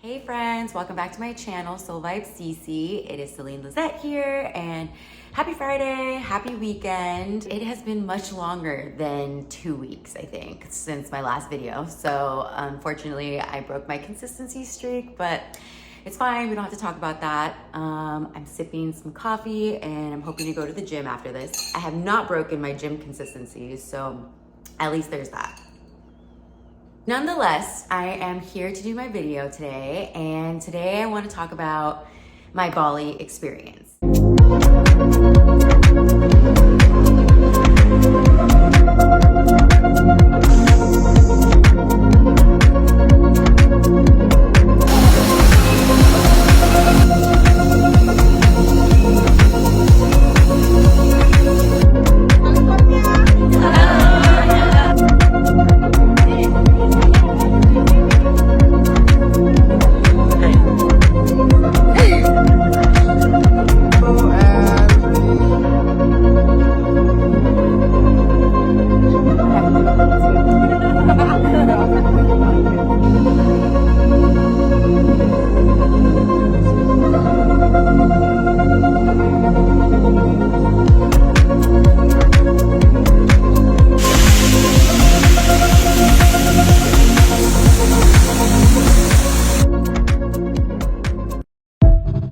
Hey friends, welcome back to my channel, Soul Vibe CC. It is Celine Lizette here, and happy Friday, happy weekend. It has been much longer than 2 weeks, I think, since my last video. So unfortunately, I broke my consistency streak, but it's fine, we don't have to talk about that. I'm sipping some coffee and I'm hoping to go to the gym after this. I have not broken my gym consistency, so at least there's that. Nonetheless, I am here to do my video today, and today I want to talk about my Bali experience.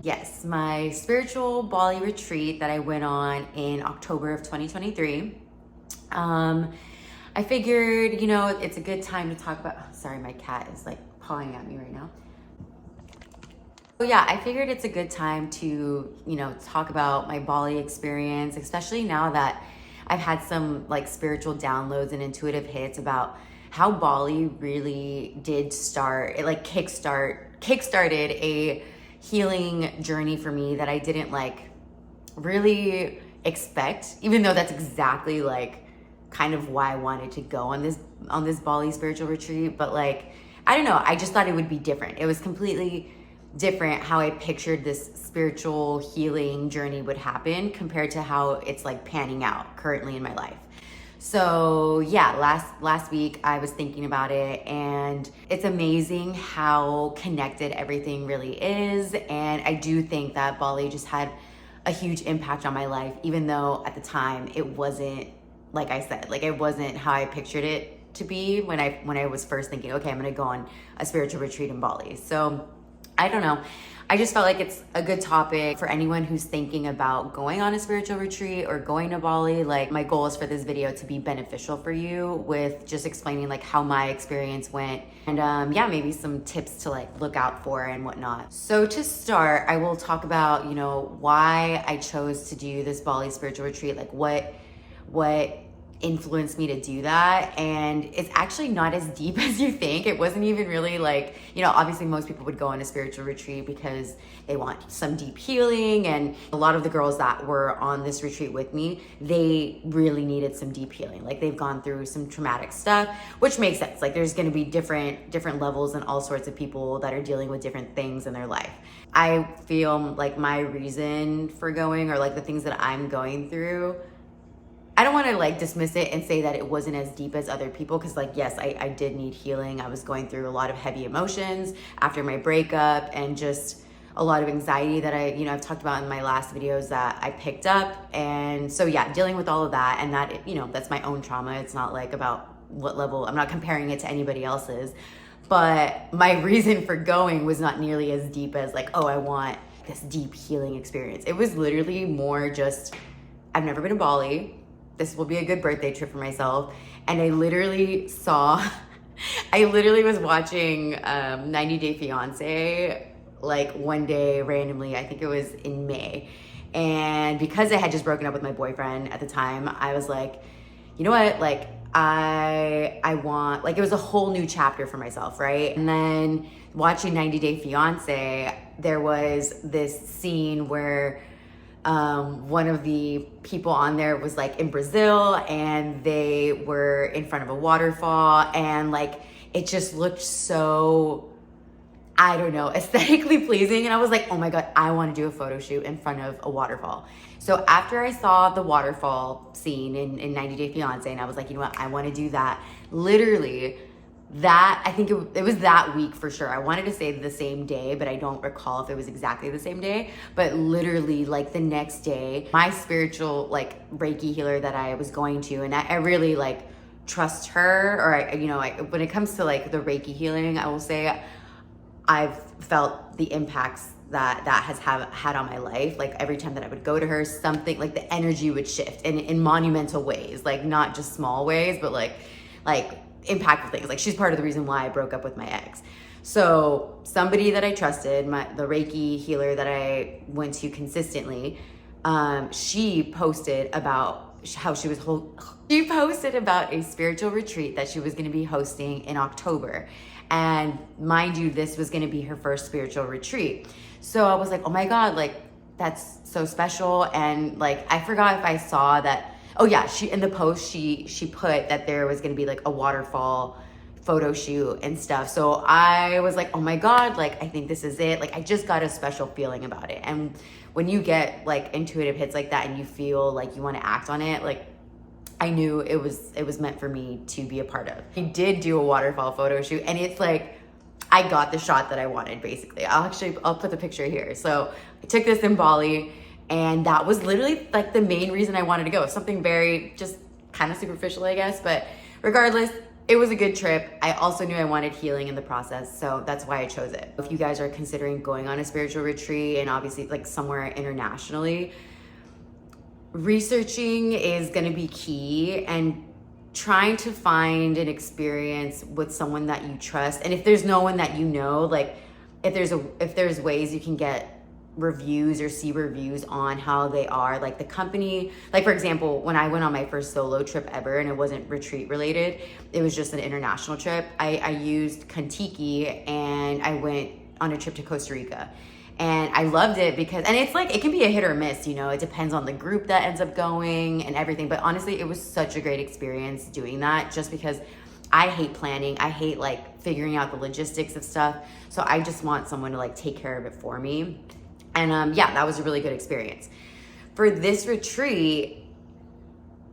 Yes, my spiritual Bali retreat that I went on in October of 2023. I figured, it's a good time to talk about, sorry, my cat is like pawing at me right now. So yeah, I figured it's a good time to, talk about my Bali experience, especially now that I've had some like spiritual downloads and intuitive hits about how Bali really did start, it like kickstarted a healing journey for me that I didn't like really expect, even though that's exactly like kind of why I wanted to go on this Bali spiritual retreat. But like, I don't know, I just thought it would be different. It was completely different how I pictured this spiritual healing journey would happen compared to how it's like panning out currently in my life. So yeah, last week I was thinking about it, and it's amazing how connected everything really is. And I do think that Bali just had a huge impact on my life, even though at the time it wasn't, like I said, like it wasn't how I pictured it to be when I was first thinking, okay, I'm gonna go on a spiritual retreat in Bali. So I don't know. I just felt like it's a good topic for anyone who's thinking about going on a spiritual retreat or going to Bali. Like, my goal is for this video to be beneficial for you with just explaining like how my experience went, and yeah, maybe some tips to like look out for and whatnot. So to start, I will talk about, why I chose to do this Bali spiritual retreat, like what influenced me to do that. And it's actually not as deep as you think. It wasn't even really like, obviously most people would go on a spiritual retreat because they want some deep healing, and a lot of the girls that were on this retreat with me, they really needed some deep healing. Like, they've gone through some traumatic stuff, which makes sense. Like, there's going to be different levels and all sorts of people that are dealing with different things in their life. I feel like my reason for going, or like the things that I'm going through, I don't want to like dismiss it and say that it wasn't as deep as other people, because like, yes, I did need healing. I was going through a lot of heavy emotions after my breakup, and just a lot of anxiety that I've talked about in my last videos that I picked up. And so yeah, dealing with all of that, and that, that's my own trauma. It's not like about what level, I'm not comparing it to anybody else's, but my reason for going was not nearly as deep as like, oh, I want this deep healing experience. It was literally more just, I've never been to Bali. This will be a good birthday trip for myself. And I literally was watching 90 Day Fiancé like one day randomly. I think it was in May. And because I had just broken up with my boyfriend at the time, I was like, you know what? Like, I want, like, it was a whole new chapter for myself, right? And then watching 90 Day Fiancé, there was this scene where one of the people on there was like in Brazil, and they were in front of a waterfall, and like it just looked so, I don't know, aesthetically pleasing. And I was like, oh my God, I want to do a photo shoot in front of a waterfall. So after I saw the waterfall scene in 90 Day Fiancé, and I was like, you know what, I want to do that. Literally that, I think it was that week for sure. I wanted to say the same day, but I don't recall if it was exactly the same day. But literally like the next day, my spiritual like Reiki healer that I was going to, and I really like trust her, or when it comes to like the Reiki healing, I will say I've felt the impacts that has had on my life. Like every time that I would go to her, something like the energy would shift in monumental ways, like not just small ways, but like impactful things. Like she's part of the reason why I broke up with my ex. So somebody that I trusted, the Reiki healer that I went to consistently, she posted about how she posted about a spiritual retreat that she was going to be hosting in October. And mind you, this was going to be her first spiritual retreat. So I was like, oh my God, like that's so special. And like, I forgot if I saw that. Oh yeah, in the post, she put that there was going to be like a waterfall photo shoot and stuff. So I was like, oh my God, like I think this is it. Like I just got a special feeling about it. And when you get like intuitive hits like that and you feel like you want to act on it, like I knew it was meant for me to be a part of. I did do a waterfall photo shoot, and it's like I got the shot that I wanted basically. I'll put the picture here. So I took this in Bali, and that was literally like the main reason I wanted to go. Something very just kind of superficial, I guess, but regardless, it was a good trip. I also knew I wanted healing in the process, so that's why I chose it. If you guys are considering going on a spiritual retreat, and obviously like somewhere internationally, researching is going to be key, and trying to find an experience with someone that you trust. And if there's no one that you know, like if there's ways you can get reviews or see reviews on how they are, like the company, like for example, when I went on my first solo trip ever, and it wasn't retreat related, it was just an international trip, I used Kontiki, and I went on a trip to Costa Rica. And I loved it because, and it's like, it can be a hit or miss, it depends on the group that ends up going and everything. But honestly, it was such a great experience doing that, just because I hate planning. I hate like figuring out the logistics of stuff. So I just want someone to like take care of it for me. And yeah, that was a really good experience. For this retreat,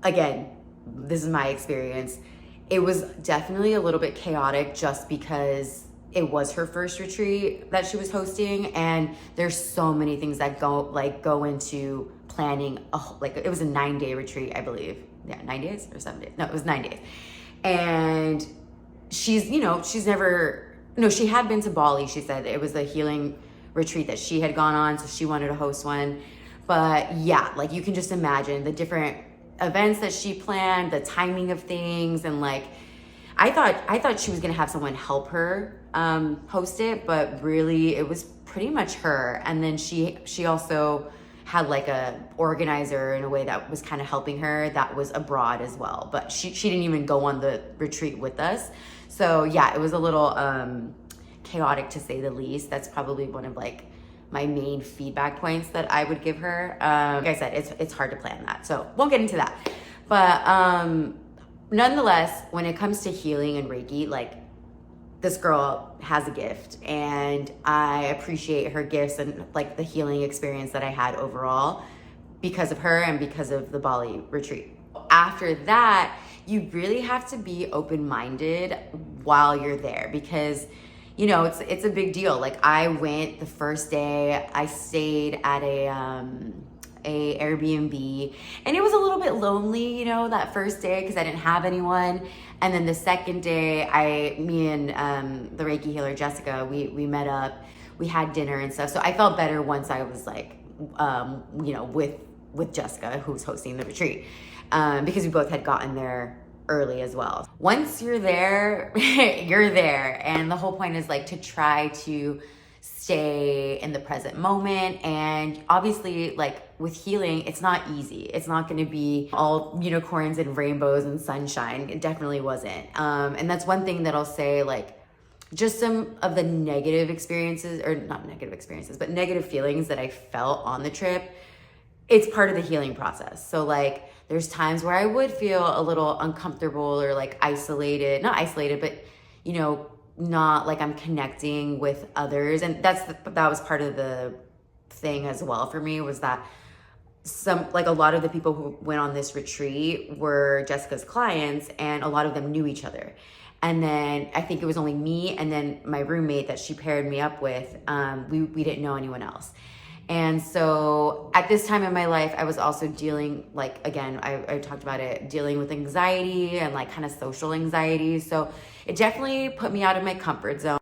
again, this is my experience. It was definitely a little bit chaotic just because it was her first retreat that she was hosting, and there's so many things that go into planning. Like it was a 9-day retreat, I believe. Yeah, 9 days or 7 days. No, it was 9 days. And she had been to Bali. She said it was a healing retreat that she had gone on, so she wanted to host one. But yeah, like you can just imagine the different events that she planned, the timing of things, and like I thought she was gonna have someone help her host it, but really it was pretty much her. And then she also had like a organizer in a way that was kind of helping her, that was abroad as well, but she didn't even go on the retreat with us. So yeah, it was a little chaotic to say the least. That's probably one of like my main feedback points that I would give her. Like I said, it's hard to plan that, so won't get into that. But nonetheless, when it comes to healing and Reiki, like this girl has a gift, and I appreciate her gifts and like the healing experience that I had overall because of her and because of the Bali retreat. After that, you really have to be open-minded while you're there, because it's a big deal. Like I went the first day, I stayed at a Airbnb, and it was a little bit lonely, that first day, because I didn't have anyone. And then the second day, me and the Reiki healer Jessica, we met up, we had dinner and stuff. So I felt better once I was like, with Jessica, who's hosting the retreat, because we both had gotten there early as well. Once you're there, you're there. And the whole point is like to try to stay in the present moment. And obviously, like with healing, it's not easy. It's not going to be all unicorns and rainbows and sunshine. It definitely wasn't. And that's one thing that I'll say, like just some of the negative experiences, or not negative experiences, but negative feelings that I felt on the trip. It's part of the healing process. So like there's times where I would feel a little uncomfortable or like isolated, not isolated, but not like I'm connecting with others. And that was part of the thing as well for me, was that a lot of the people who went on this retreat were Jessica's clients, and a lot of them knew each other. And then I think it was only me and then my roommate that she paired me up with. We didn't know anyone else. And so at this time in my life, I was also dealing, like, again, I talked about it, dealing with anxiety and like kind of social anxiety. So it definitely put me out of my comfort zone.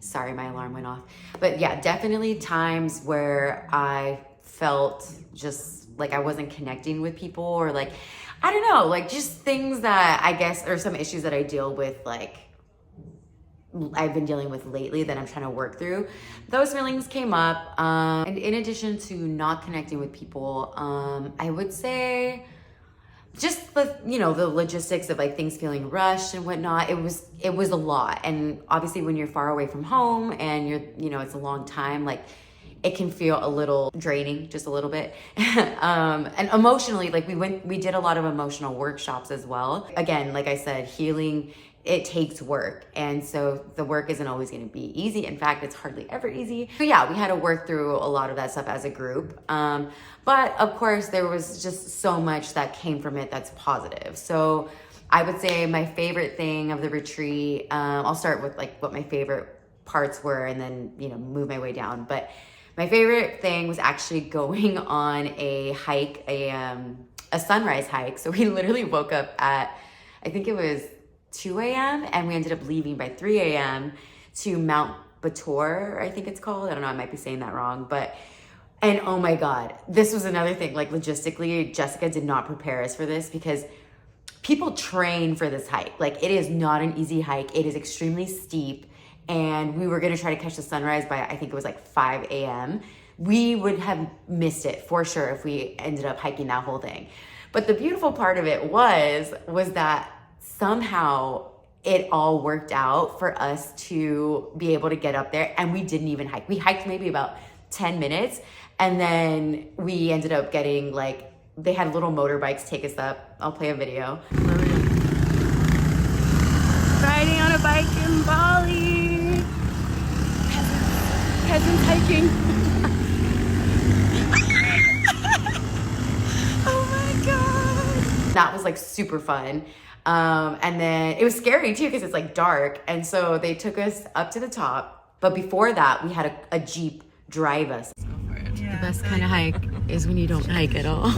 Sorry, my alarm went off. But yeah, definitely times where I felt just like I wasn't connecting with people, or like, I don't know, like just things that I guess are some issues that I deal with, like I've been dealing with lately that I'm trying to work through. Those feelings came up. And in addition to not connecting with people, I would say just the, you know, the logistics of like things feeling rushed and whatnot. It was a lot. And obviously when you're far away from home and you're, you know, it's a long time, like it can feel a little draining, just a little bit. And emotionally, like we did a lot of emotional workshops as well. Again, like I said, healing, it takes work. And so the work isn't always going to be easy. In fact, it's hardly ever easy. So yeah, we had to work through a lot of that stuff as a group. But of course there was just so much that came from it that's positive. So I would say my favorite thing of the retreat, I'll start with like what my favorite parts were and then, you know, move my way down. But my favorite thing was actually going on a hike, a sunrise hike. So we literally woke up at, I think it was 2 a.m. and we ended up leaving by 3 a.m. to Mt.batur, I think it's called. I don't know, I might be saying that wrong, and oh my God, this was another thing, like logistically, Jessica did not prepare us for this because people train for this hike. Like it is not an easy hike. It is extremely steep. And we were gonna try to catch the sunrise by, I think it was like 5 a.m. We would have missed it for sure if we ended up hiking that whole thing. But the beautiful part of it was that somehow it all worked out for us to be able to get up there, and we didn't even hike. We hiked maybe about 10 minutes, and then we ended up getting like, they had little motorbikes take us up. I'll play a video. Riding on a bike in Bali. Peasants hiking. Oh my God. That was like super fun. And then it was scary too because it's like dark. And so they took us up to the top. But before that, we had a Jeep drive us. Let's go for it. Yeah. The best kind of hike is when you don't hike at all.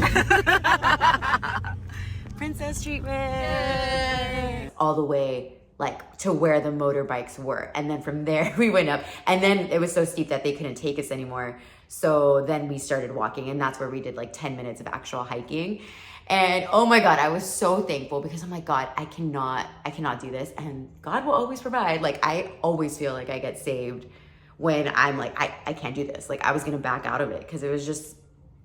Princess treatment. Yay. All the way like to where the motorbikes were. And then from there we went up, and then it was so steep that they couldn't take us anymore. So then we started walking, and that's where we did like 10 minutes of actual hiking. And oh my God, I was so thankful because I'm like, God, I cannot do this. And God will always provide. Like I always feel like I get saved when I'm like, I can't do this. Like I was gonna back out of it because it was just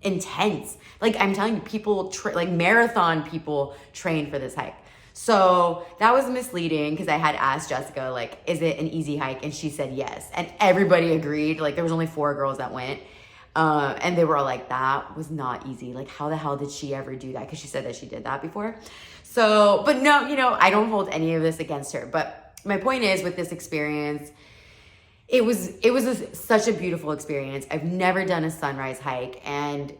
intense. Like I'm telling you, people, like marathon people train for this hike. So that was misleading because I had asked Jessica, like, is it an easy hike? And she said yes. And everybody agreed. Like there was only 4 girls that went. And they were all like, that was not easy. Like how the hell did she ever do that? Because she said that she did that before. So, but no, you know, I don't hold any of this against her. But my point is, with this experience, it was such a beautiful experience. I've never done a sunrise hike, and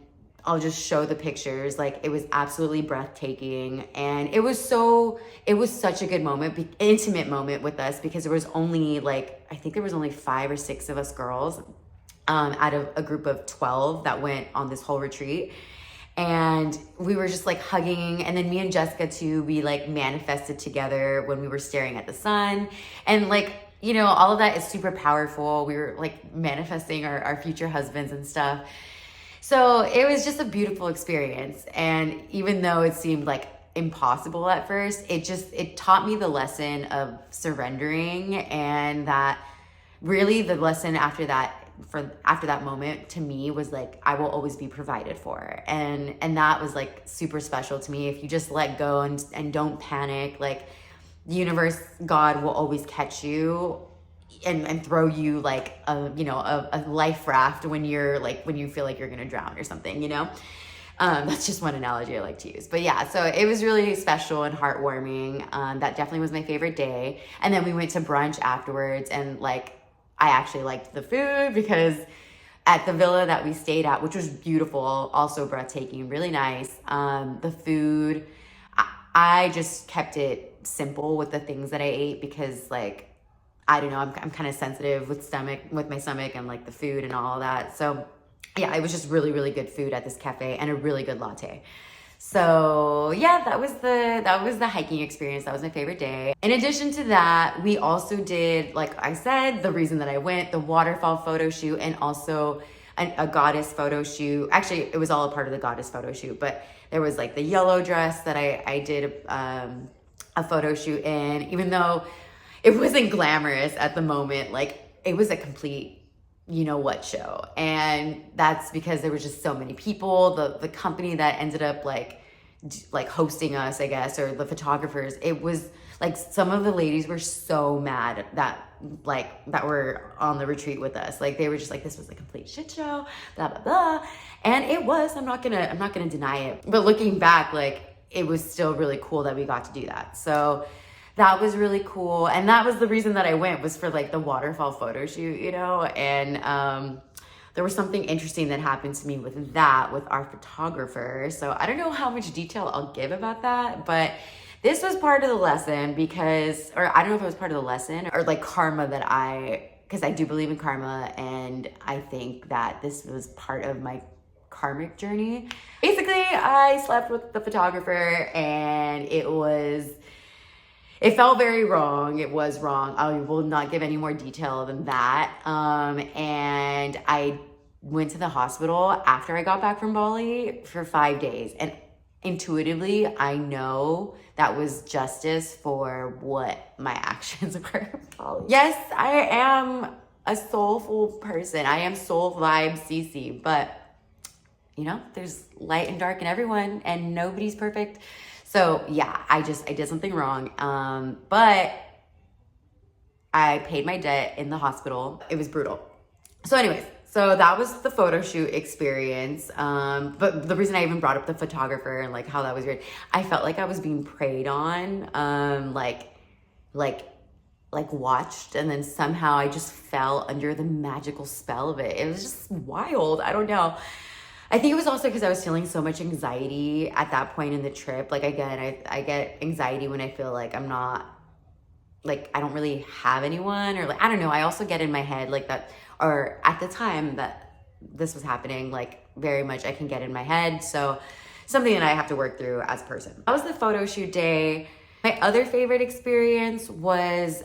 I'll just show the pictures. Like it was absolutely breathtaking. And it was such a good moment, intimate moment with us, because there was only like, I think there was only 5 or 6 of us girls out of a group of 12 that went on this whole retreat. And we were just like hugging. And then me and Jessica too, we like manifested together when we were staring at the sun. And like, you know, all of that is super powerful. We were like manifesting our future husbands and stuff. So it was just a beautiful experience. And even though it seemed like impossible at first, it taught me the lesson of surrendering, and that really the lesson after that moment to me was like, I will always be provided for. And that was like super special to me. If you just let go and don't panic, like the universe, God will always catch you and throw you like a life raft when you feel like you're gonna drown or something, you know. That's just one analogy I like to use. But yeah, so it was really special and heartwarming. That definitely was my favorite day. And then we went to brunch afterwards, and like I actually liked the food because at the villa that we stayed at, which was beautiful, also breathtaking, really nice, the food, I just kept it simple with the things that I ate because like, I don't know, I'm kind of sensitive with my stomach and like the food and all of that. So yeah, it was just really, really good food at this cafe and a really good latte. So yeah, that was the hiking experience. That was my favorite day. In addition to that, we also did, like I said, the reason that I went, the waterfall photo shoot, and also a goddess photo shoot. Actually, it was all a part of the goddess photo shoot, but there was like the yellow dress that I did a photo shoot in, even though it wasn't glamorous at the moment. Like it was a complete you know what show. And that's because there was just so many people. The company that ended up like hosting us, I guess, or the photographers, it was like some of the ladies were so mad that were on the retreat with us. Like they were just like, this was a complete shit show, blah, blah, blah. And it was, I'm not gonna deny it. But looking back, like it was still really cool that we got to do that. So that was really cool. And that was the reason that I went, was for like the waterfall photo shoot, you know? And there was something interesting that happened to me with our photographer. So I don't know how much detail I'll give about that, but this was part of the lesson or I don't know if it was part of the lesson or like karma because I do believe in karma. And I think that this was part of my karmic journey. Basically, I slept with the photographer and it felt very wrong. It was wrong. I will not give any more detail than that. And I went to the hospital after I got back from Bali for 5 days. And intuitively, I know that was justice for what my actions were in Bali. Yes, I am a soulful person. I am soul vibe CC, but you know, there's light and dark in everyone and nobody's perfect. So yeah, I did something wrong. But I paid my debt in the hospital. It was brutal. So anyways, so that was the photo shoot experience. But the reason I even brought up the photographer and like how that was weird, I felt like I was being preyed on, like watched, and then somehow I just fell under the magical spell of it. It was just wild. I don't know. I think it was also because I was feeling so much anxiety at that point in the trip. Like, again, I get anxiety when I feel like I'm not, like, I don't really have anyone, or like, I don't know. I also get in my head like that, or at the time that this was happening, like very much I can get in my head. So something that I have to work through as a person. That was the photo shoot day. My other favorite experience was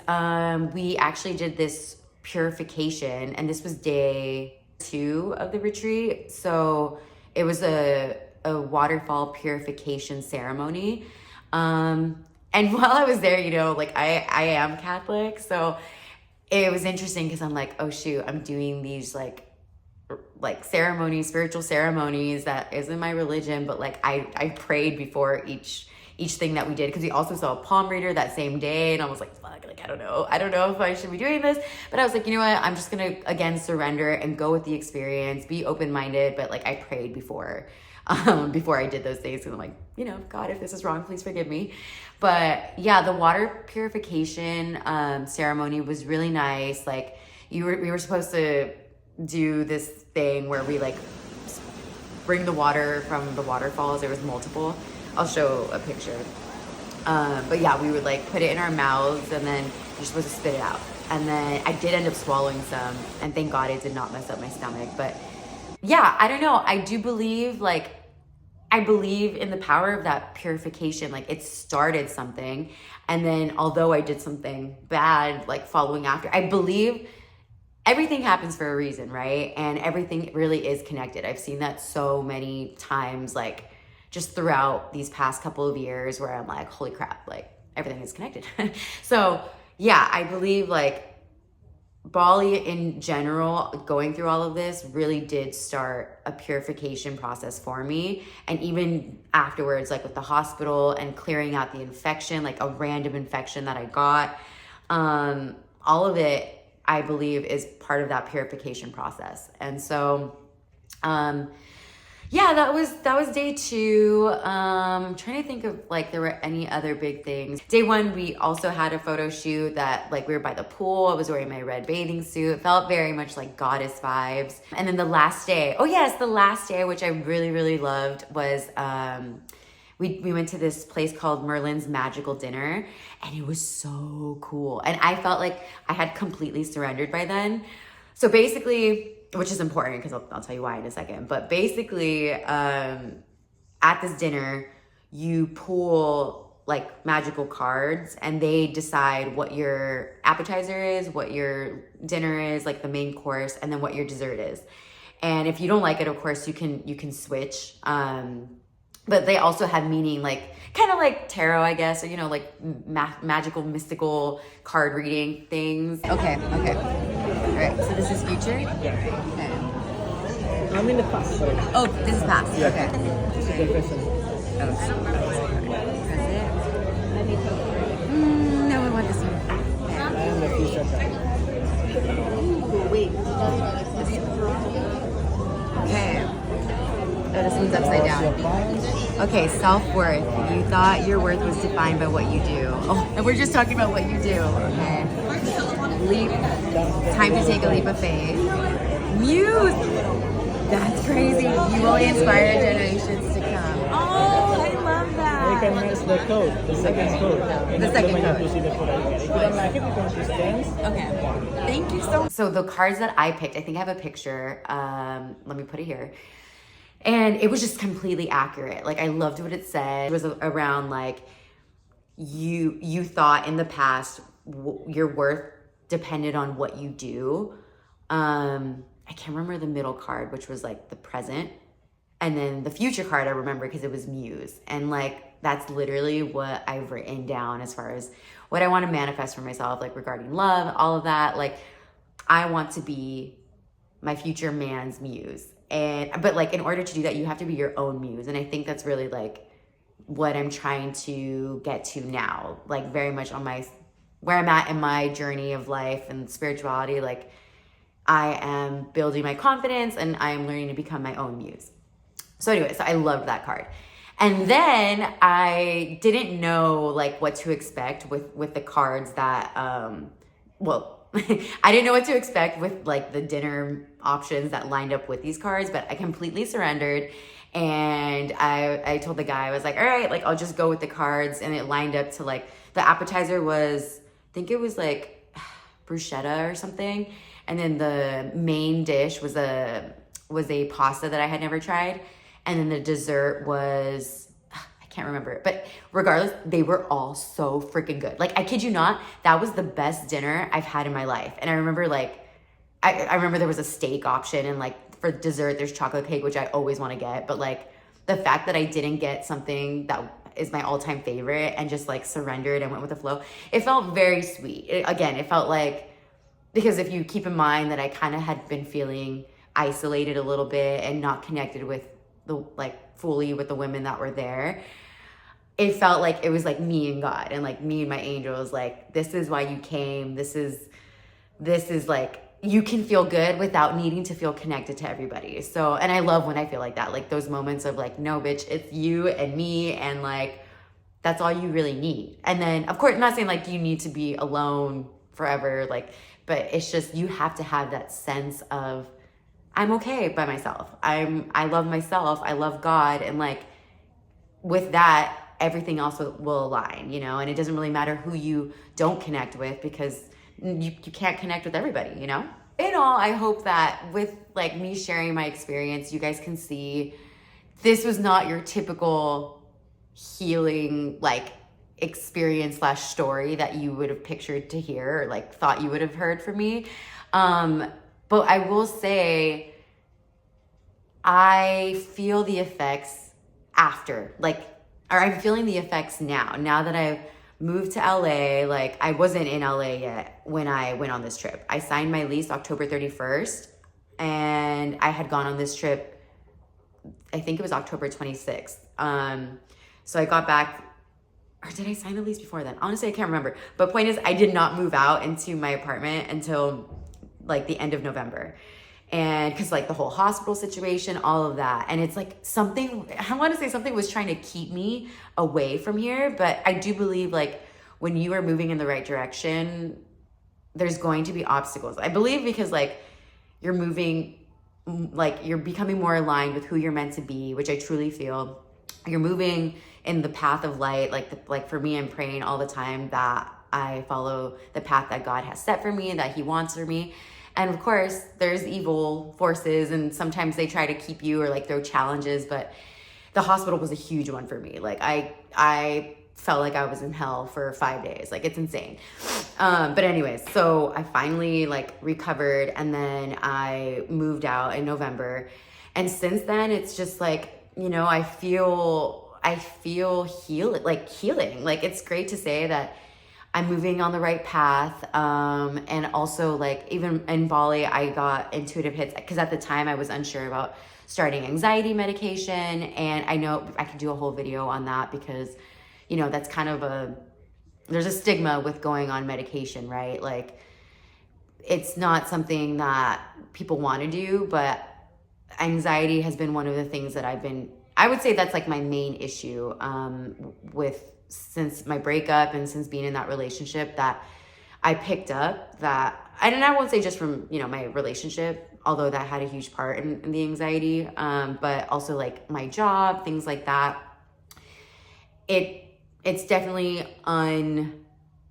we actually did this purification, and this was day 2 of the retreat. So it was a waterfall purification ceremony. And while I was there, you know, like I am Catholic, so it was interesting because I'm like, oh shoot, I'm doing these like ceremonies, spiritual ceremonies that isn't my religion, but like I prayed before each thing that we did, because we also saw a palm reader that same day, and I was like, fuck, like I don't know if I should be doing this, but I was like, you know what, I'm just gonna again surrender and go with the experience, be open-minded. But like I prayed before I did those things, and I'm like, you know, God, if this is wrong, please forgive me. But yeah, the water purification ceremony was really nice. Like we were supposed to do this thing where we like bring the water from the waterfalls. There was multiple. I'll show a picture. But yeah, we would like put it in our mouths, and then you're supposed to spit it out. And then I did end up swallowing some, and thank God it did not mess up my stomach. But yeah, I don't know. I do believe, like, I believe in the power of that purification. Like it started something. And then although I did something bad, like following after, I believe everything happens for a reason, right? And everything really is connected. I've seen that so many times, like just throughout these past couple of years, where I'm like, holy crap, like everything is connected. So yeah, I believe like Bali in general, going through all of this really did start a purification process for me. And even afterwards, like with the hospital and clearing out the infection, like a random infection that I got, all of it, I believe, is part of that purification process. And so, yeah, that was day 2. I'm trying to think of like there were any other big things. Day 1, we also had a photo shoot that like we were by the pool. I was wearing my red bathing suit. It felt very much like goddess vibes. And then the last day, oh yes, the last day, which I really, really loved, was we went to this place called Merlin's Magical Dinner, and it was so cool. And I felt like I had completely surrendered by then. So basically, which is important because I'll tell you why in a second. But basically, at this dinner, you pull like magical cards and they decide what your appetizer is, what your dinner is, like the main course, and then what your dessert is. And if you don't like it, of course, you can switch. But they also have meaning, like kind of like tarot, I guess, or like magical, mystical card reading things. Okay. All right. So this is future. Yeah. Okay. I'm in the past. Sorry. Oh, this is past. Yeah. Okay. This is the present. No, I want this one. I am the future. Ooh, wait. Okay. Oh, this one's upside down. Okay, self-worth. You thought your worth was defined by what you do. Oh, and we're just talking about what you do. Okay. Leap. Time to take a leap of faith. Muse. That's crazy. You will inspire generations to come. Oh, I love You that. can match the code, the second code. And The you second might have code. to see the code again. If you don't like it, you can just dance. Okay. Thank you so much. So the cards that I picked, I think I have a picture. Let me put it here. And it was just completely accurate. Like, I loved what it said. It was around like you thought in the past your worth depended on what you do. I can't remember the middle card, which was like the present. And then the future card I remember because it was Muse. And like, that's literally what I've written down as far as what I want to manifest for myself, like regarding love, all of that. Like, I want to be my future man's muse. But like, in order to do that, you have to be your own muse. And I think that's really like what I'm trying to get to now, like very much on where I'm at in my journey of life and spirituality. Like, I am building my confidence and I am learning to become my own muse. So anyway, so I loved that card. And then I didn't know like what to expect with the cards that, I didn't know what to expect with like the dinner options that lined up with these cards, but I completely surrendered. And I told the guy, I was like, all right, like I'll just go with the cards. And it lined up to like, the appetizer was, I think it was like bruschetta or something. And then the main dish was a pasta that I had never tried. And then the dessert was, I can't remember it, but regardless, they were all so freaking good. Like, I kid you not, that was the best dinner I've had in my life. And I remember like, I remember there was a steak option, and like for dessert, there's chocolate cake, which I always want to get. But like the fact that I didn't get something that is my all-time favorite and just like surrendered and went with the flow, it felt very sweet. It felt like, because if you keep in mind that I kind of had been feeling isolated a little bit and not connected with fully with the women that were there, it felt like it was like me and God and like me and my angels. Like, this is why you came. This is like, you can feel good without needing to feel connected to everybody. So, and I love when I feel like that, like those moments of like, no, bitch, it's you and me. And like, that's all you really need. And then of course, I'm not saying like you need to be alone forever, like, but it's just, you have to have that sense of, I'm okay by myself. I love myself. I love God. And like, with that, everything else will align, and it doesn't really matter who you don't connect with, because you can't connect with everybody, In all, I hope that with like me sharing my experience, you guys can see this was not your typical healing, like experience / story that you would have pictured to hear or like thought you would have heard from me. But I will say, I feel the effects after, or I'm feeling the effects now that I've moved to LA. Like, I wasn't in LA yet when I went on this trip. I signed my lease October 31st, and I had gone on this trip, I think it was October 26th. So I got back, or did I sign the lease before then? Honestly, I can't remember. But point is, I did not move out into my apartment until like the end of November. And because like the whole hospital situation, all of that. And it's like I want to say something was trying to keep me away from here. But I do believe like when you are moving in the right direction, there's going to be obstacles. I believe because like you're moving, like you're becoming more aligned with who you're meant to be, which I truly feel. you're moving in the path of light. Like for me, I'm praying all the time that I follow the path that God has set for me, that he wants for me. And of course, there's evil forces, and sometimes they try to keep you or like throw challenges, but the hospital was a huge one for me. Like I felt like I was in hell for 5 days. Like, it's insane. But anyways, so I finally like recovered, and then I moved out in November. And since then, it's just like, you know, I feel healing. Like, it's great to say that I'm moving on the right path. And also, like, even in Bali, I got intuitive hits because at the time I was unsure about starting anxiety medication. And I know I could do a whole video on that because, you know, that's kind of there's a stigma with going on medication, right? Like, it's not something that people want to do, but anxiety has been one of the things that I would say that's like my main issue since my breakup and since being in that relationship, that I picked up that, and I won't say just from, you know, my relationship, although that had a huge part in the anxiety, but also like my job, things like that. It's definitely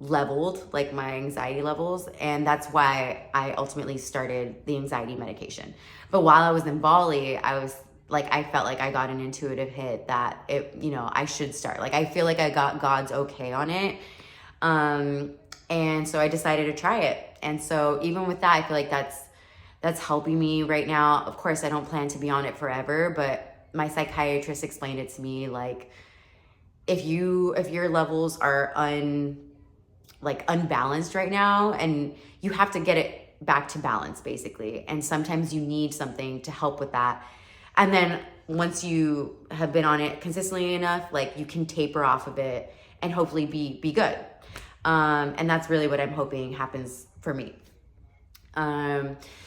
unleveled, like my anxiety levels. And that's why I ultimately started the anxiety medication. But while I was in Bali, I felt like I got an intuitive hit that I should start. Like, I feel like I got God's okay on it. And so I decided to try it. And so even with that, I feel like that's helping me right now. Of course, I don't plan to be on it forever, but my psychiatrist explained it to me, like, if your levels are unbalanced right now, and you have to get it back to balance, basically. And sometimes you need something to help with that. And then once you have been on it consistently enough, like, you can taper off a bit and hopefully be good. And that's really what I'm hoping happens for me.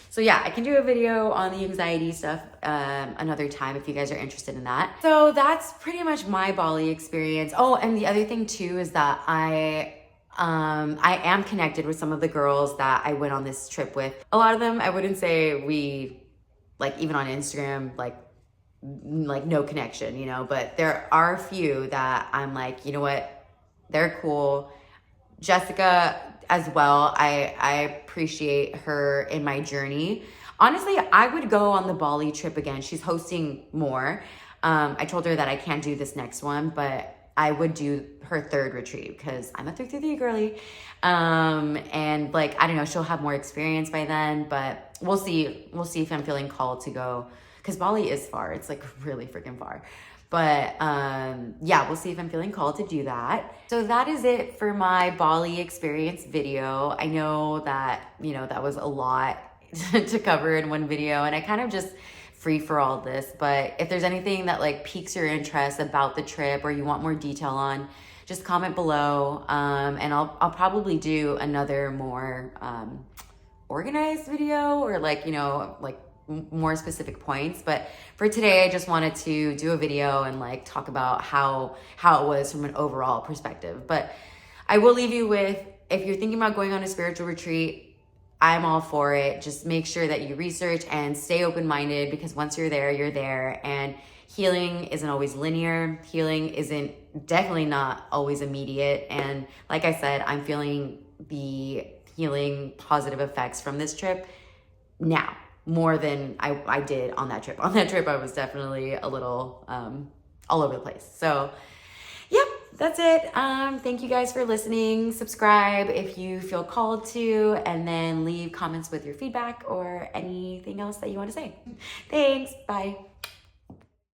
So yeah, I can do a video on the anxiety stuff another time if you guys are interested in that. So that's pretty much my Bali experience. Oh, and the other thing too is that I am connected with some of the girls that I went on this trip with. A lot of them, I wouldn't say we, like, even on Instagram, like no connection, you know, but there are a few that I'm like, you know what, they're cool. Jessica as well, I appreciate her in my journey. Honestly, I would go on the Bali trip again. She's hosting more. I told her that I can't do this next one, but I would do her third retreat because I'm a 333 girly. And like, I don't know, she'll have more experience by then, but we'll see. We'll see if I'm feeling called to go, because Bali is far. It's like really freaking far. But yeah, we'll see if I'm feeling called to do that. So that is it for my Bali experience video. I know that, you know, that was a lot to cover in one video, and I kind of just free for all this. But if there's anything that like piques your interest about the trip or you want more detail on, just comment below. And I'll probably do another more organized video, or like, you know, like more specific points. But for today, I just wanted to do a video and like talk about how it was from an overall perspective. But I will leave you with, if you're thinking about going on a spiritual retreat, I'm all for it. Just make sure that you research and stay open-minded, because once you're there, you're there. And healing isn't always linear. Healing isn't, definitely not always immediate. And like I said, I'm feeling the healing positive effects from this trip now, more than I did on that trip. On that trip, I was definitely a little all over the place. So yep, that's it. Thank you guys for listening. Subscribe if you feel called to, and then leave comments with your feedback or anything else that you want to say. Thanks, bye.